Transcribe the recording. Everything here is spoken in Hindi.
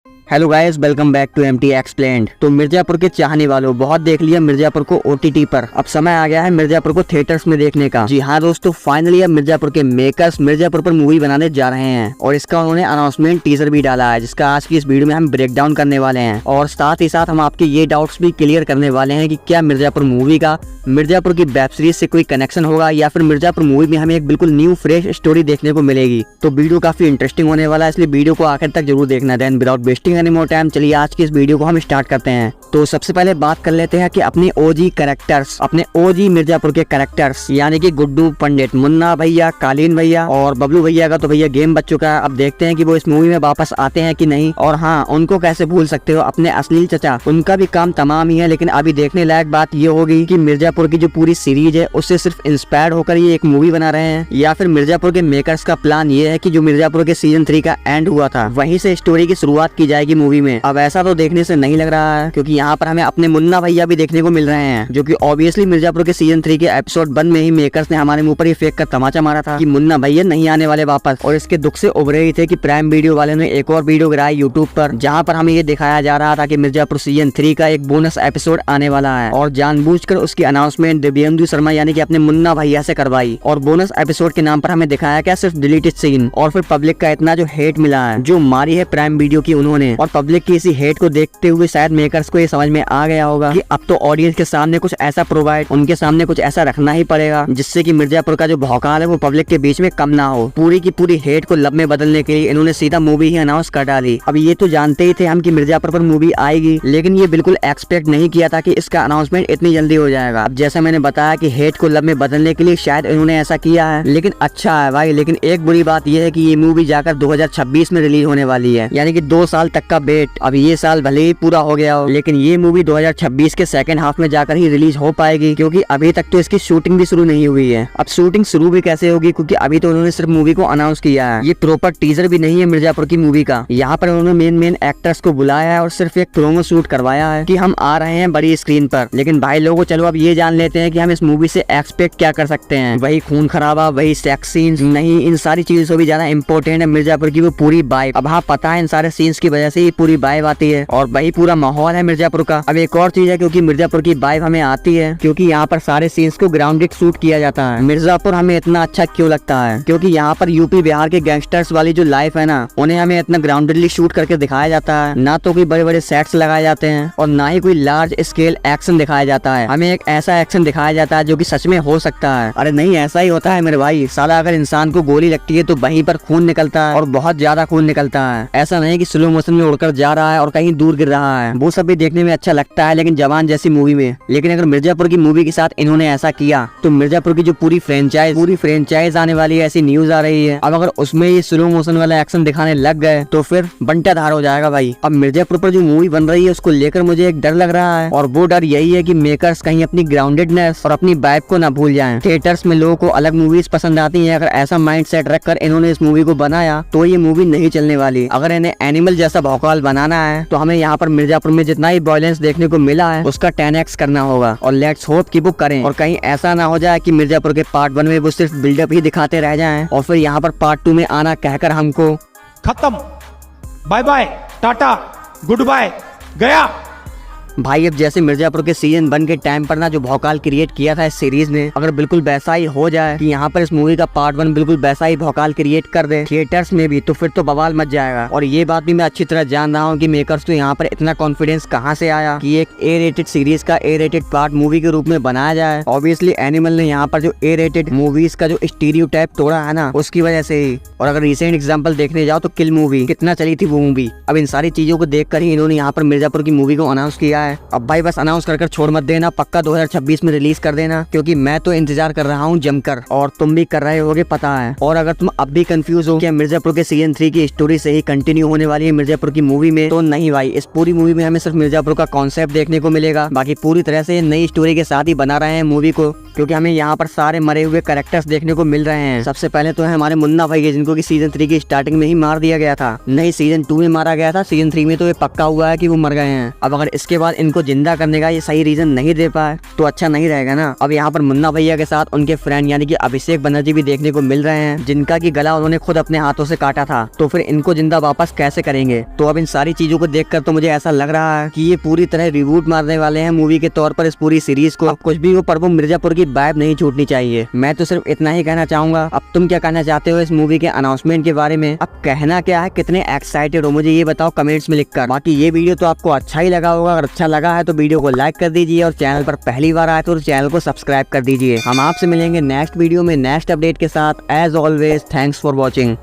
Hello guys, welcome back to MT explained. तो मिर्जापुर के चाहने वालों, बहुत देख लिया मिर्जापुर को ओटीटी पर, अब समय आ गया है मिर्जापुर को थिएटर्स में देखने का। जी हाँ दोस्तों, फाइनली अब मिर्जापुर के मेकर्स मिर्जापुर पर मूवी बनाने जा रहे हैं और इसका उन्होंने अनाउंसमेंट टीजर भी डाला है, जिसका आज की इस वीडियो में हम ब्रेक डाउन करने वाले हैं। और साथ ही साथ हम आपके ये डाउट्स भी क्लियर करने वाले हैं कि क्या मिर्जापुर मूवी का मिर्जापुर की वेब सीरीज से कोई कनेक्शन होगा या फिर मिर्जापुर मूवी में हमें एक बिल्कुल न्यू फ्रेश स्टोरी देखने को मिलेगी। तो वीडियो काफी इंटरेस्टिंग होने वाला है, इसलिए वीडियो को आखिर तक जरूर देखना। Then without wasting any more time, चलिए आज की इस वीडियो को हम स्टार्ट करते हैं। तो सबसे पहले बात कर लेते हैं कि अपने ओजी कैरेक्टर्स, अपने ओजी मिर्जापुर के कैरेक्टर्स यानी कि गुड्डू पंडित, मुन्ना भैया, कालीन भैया और बबलू भैया का तो भैया गेम बच चुका है। अब देखते हैं कि वो इस मूवी में वापस आते हैं कि नहीं। और हाँ, उनको कैसे भूल सकते हो, अपने अश्लील चचा, उनका भी काम तमाम ही है। लेकिन अभी देखने लायक बात ये होगी कि मिर्जापुर की जो पूरी सीरीज है उससे सिर्फ इंस्पायर्ड होकर ये एक मूवी बना रहे हैं या फिर मिर्जापुर के मेकर्स का प्लान ये है कि जो मिर्जापुर के सीजन 3 का एंड हुआ था वहीं से स्टोरी की शुरुआत की जाएगी मूवी में। अब ऐसा तो देखने से नहीं लग रहा है, क्योंकि यहाँ पर हमें अपने मुन्ना भैया भी देखने को मिल रहे हैं, जो कि ऑब्वियसली मिर्जापुर के सीजन 3 के एपिसोड 1 में ही मेकर्स ने हमारे मुंह पर ये फेंक कर तमाचा मारा था कि मुन्ना भैया नहीं आने वाले वापस। और इसके दुख से उभरे ही थे कि प्राइम वीडियो वाले ने एक और वीडियो गिराई यूट्यूब पर, जहाँ पर हमें ये दिखाया जा रहा था कि मिर्जापुर सीजन 3 का एक बोनस एपिसोड आने वाला है और जानबूझकर उसकी अनाउंसमेंट दिव्येंदु शर्मा यानी कि अपने मुन्ना भैया से करवाई। और बोनस एपिसोड के नाम पर हमें दिखाया क्या, सिर्फ डिलीटेड सीन। और फिर पब्लिक का इतना जो हेट मिला है, जो मारी है प्राइम वीडियो की उन्होंने, और पब्लिक की इसी हेट को देखते हुए शायद मेकर्स को ये समझ में आ गया होगा कि अब तो ऑडियंस के सामने कुछ ऐसा प्रोवाइड, उनके सामने कुछ ऐसा रखना ही पड़ेगा जिससे कि मिर्जापुर का जो भौकाल है वो पब्लिक के बीच में कम ना हो। पूरी की पूरी हेट को लब में बदलने के लिए इन्होंने सीधा मूवी ही अनाउंस कर डाली। अब ये तो जानते ही थे हम कि मिर्जापुर पर मूवी आएगी, लेकिन ये बिल्कुल एक्सपेक्ट नहीं किया था कि इसका अनाउंसमेंट इतनी जल्दी हो जाएगा। अब जैसा मैंने बताया कि हेट को लब में बदलने के लिए शायद इन्होंने ऐसा किया है, लेकिन अच्छा है भाई। लेकिन एक बुरी बात यह है कि ये मूवी जाकर 2026 में रिलीज होने वाली है, यानी कि 2 साल तक का वेट। अब ये साल भले ही पूरा हो गया हो, लेकिन ये मूवी 2026 के सेकंड हाफ में जाकर ही रिलीज हो पाएगी, क्योंकि अभी तक तो इसकी शूटिंग भी शुरू नहीं हुई है। अब शूटिंग शुरू भी कैसे होगी, क्योंकि अभी तो उन्होंने सिर्फ मूवी को अनाउंस किया है। ये प्रॉपर टीजर भी नहीं है मिर्जापुर की मूवी का। यहाँ पर उन्होंने मेन एक्टर्स को बुलाया है और सिर्फ एक प्रोमो शूट करवाया है कि हम आ रहे हैं बड़ी स्क्रीन पर। लेकिन भाई लोगों, चलो अब ये जान लेते हैं कि हम इस मूवी से एक्सपेक्ट क्या कर सकते हैं। वही खून खराबा, वही सेक्स सीन्स नहीं, इन सारी चीजों से भी ज्यादा इम्पोर्टेंट है मिर्जापुर की वो पूरी वाइब। अब हाँ, पता है इन सारे सीन्स की वजह से ही पूरी वाइब आती है और वही पूरा माहौल है मिर्जापुर का। अब एक और चीज है, क्योंकि मिर्जापुर की वाइब हमें आती है क्योंकि यहाँ पर सारे सीन्स को ग्राउंडेड शूट किया जाता है। मिर्जापुर हमें इतना अच्छा क्यों लगता है, क्योंकि यहाँ पर यूपी बिहार के गैंगस्टर्स वाली जो लाइफ है ना, उन्हें हमें इतना ग्राउंडेडली शूट करके दिखाया जाता है। ना तो कोई बड़े बड़े सेट्स लगाए जाते हैं और ना ही कोई लार्ज स्केल एक्शन दिखाया जाता है। हमें एक ऐसा एक्शन दिखाया जाता है जो कि सच में हो सकता है। अरे नहीं, ऐसा ही होता है मेरे भाई। साला अगर इंसान को गोली लगती है तो वहीं पर खून निकलता है और बहुत ज्यादा खून निकलता है। ऐसा नहीं कि स्लो मोशन में उड़कर जा रहा है और कहीं दूर गिर रहा है। वो सब भी देखने में अच्छा लगता है, लेकिन जवान जैसी मूवी में। लेकिन अगर मिर्जापुर की मूवी के साथ इन्होंने ऐसा किया तो मिर्जापुर की जो पूरी फ्रेंचाइज आने वाली है, ऐसी न्यूज आ रही है। अब अगर उसमें ये स्लो मोशन वाला एक्शन दिखाने लग गए तो फिर बंटा धार हो जाएगा भाई। अब मिर्जापुर पर जो मूवी बन रही है उसको लेकर मुझे एक डर लग रहा है, और वो डर यही है कि मेकर्स कहीं अपनी ग्राउंडेडनेस और अपनी वाइब को ना भूल जाएं। थिएटर्स में लोगों को अलग मूवीज पसंद आती हैं। अगर ऐसा माइंड सेट रखकर इन्होंने इस मूवी को बनाया तो ये मूवी नहीं चलने वाली। अगर इन्हें एनिमल जैसा भौकाल बनाना है तो हमें यहाँ पर मिर्जापुर में जितना ही वायलेंस देखने को मिला है उसका 10x करना होगा। और लेट्स होप कि वो करें, और कहीं ऐसा ना हो जाए कि मिर्जापुर के पार्ट 1 में वो सिर्फ बिल्डअप ही दिखाते रह जाएं और फिर यहाँ पर पार्ट 2 में आना कहकर हमको खत्म, bye bye, tata, good bye, गया। भाई अब जैसे मिर्जापुर के सीजन 1 के टाइम पर ना जो भौकाल क्रिएट किया था इस सीरीज ने, अगर बिल्कुल वैसा ही हो जाए कि यहाँ पर इस मूवी का पार्ट 1 बिल्कुल वैसा ही भौकाल क्रिएट कर दे थिएटर्स में भी, तो फिर तो बवाल मच जाएगा। और ये बात भी मैं अच्छी तरह जान रहा हूँ कि मेकर्स को यहाँ पर इतना कॉन्फिडेंस कहाँ से आया कि एक ए रेटेड सीरीज का ए रेटेड पार्ट मूवी के रूप में बनाया जाए। ऑब्वियसली एनिमल ने यहाँ पर जो ए रेटेड मूवीज का जो स्टीरियोटाइप तोड़ा है ना, उसकी वजह से ही। और अगर रिसेंट एग्जाम्पल देखने जाओ तो किल मूवी कितना चली थी वो मूवी। अब इन सारी चीजों को देख कर ही इन्होंने यहाँ पर मिर्जापुर की मूवी को अनाउंस किया है। अब भाई बस अनाउंस कर छोड़ मत देना, पक्का 2026 में रिलीज कर देना, क्योंकि मैं तो इंतजार कर रहा हूँ जमकर, और तुम भी कर रहे होगे पता है। और अगर तुम अब भी कंफ्यूज हो कि मिर्जापुर के सीजन 3 की स्टोरी से ही कंटिन्यू होने वाली है मिर्जापुर की मूवी में, तो नहीं भाई, इस पूरी मूवी में हमें सिर्फ मिर्जापुर का कॉन्सेप्ट देखने को मिलेगा। बाकी पूरी तरह से नई स्टोरी के साथ ही बना रहे हैं मूवी को, क्योंकि हमें यहाँ पर सारे मरे हुए कैरेक्टर्स देखने को मिल रहे हैं। सबसे पहले तो है हमारे मुन्ना भाई, जिनको की सीजन 3 की स्टार्टिंग में ही मार दिया गया था, नहीं सीजन 2 में मारा गया था, सीजन 3 में तो ये पक्का हुआ है कि वो मर गए हैं। अब अगर इसके बाद बाद इनको जिंदा करने का ये सही रीजन नहीं दे पाए तो अच्छा नहीं रहेगा ना। अब यहाँ पर मुन्ना भैया के साथ उनके फ्रेंड यानी कि अभिषेक बनर्जी भी देखने को मिल रहे हैं, जिनका की गला उन्होंने खुद अपने हाथों से काटा था। तो फिर इनको जिंदा वापस कैसे करेंगे? तो अब इन सारी चीजों को देखकर तो मुझे ऐसा लग रहा है कि ये पूरी तरह रिबूट मारने वाले हैं मूवी के तौर पर इस पूरी सीरीज को। अब कुछ भी हो पर वो मिर्जापुर की वाइब नहीं छूटनी चाहिए। मैं तो सिर्फ इतना ही कहना चाहूंगा। अब तुम क्या कहना चाहते हो इस मूवी के अनाउंसमेंट के बारे में? अब कहना क्या है, कितने एक्साइटेड हो मुझे ये बताओ कमेंट्स में लिखकर। बाकी ये वीडियो तो आपको अच्छा ही लगा होगा, अगर अच्छा लगा है तो वीडियो को लाइक कर दीजिए और चैनल पर पहली बार आए तो चैनल को सब्सक्राइब कर दीजिए। हम आपसे मिलेंगे नेक्स्ट वीडियो में नेक्स्ट अपडेट के साथ। As always thanks for watching.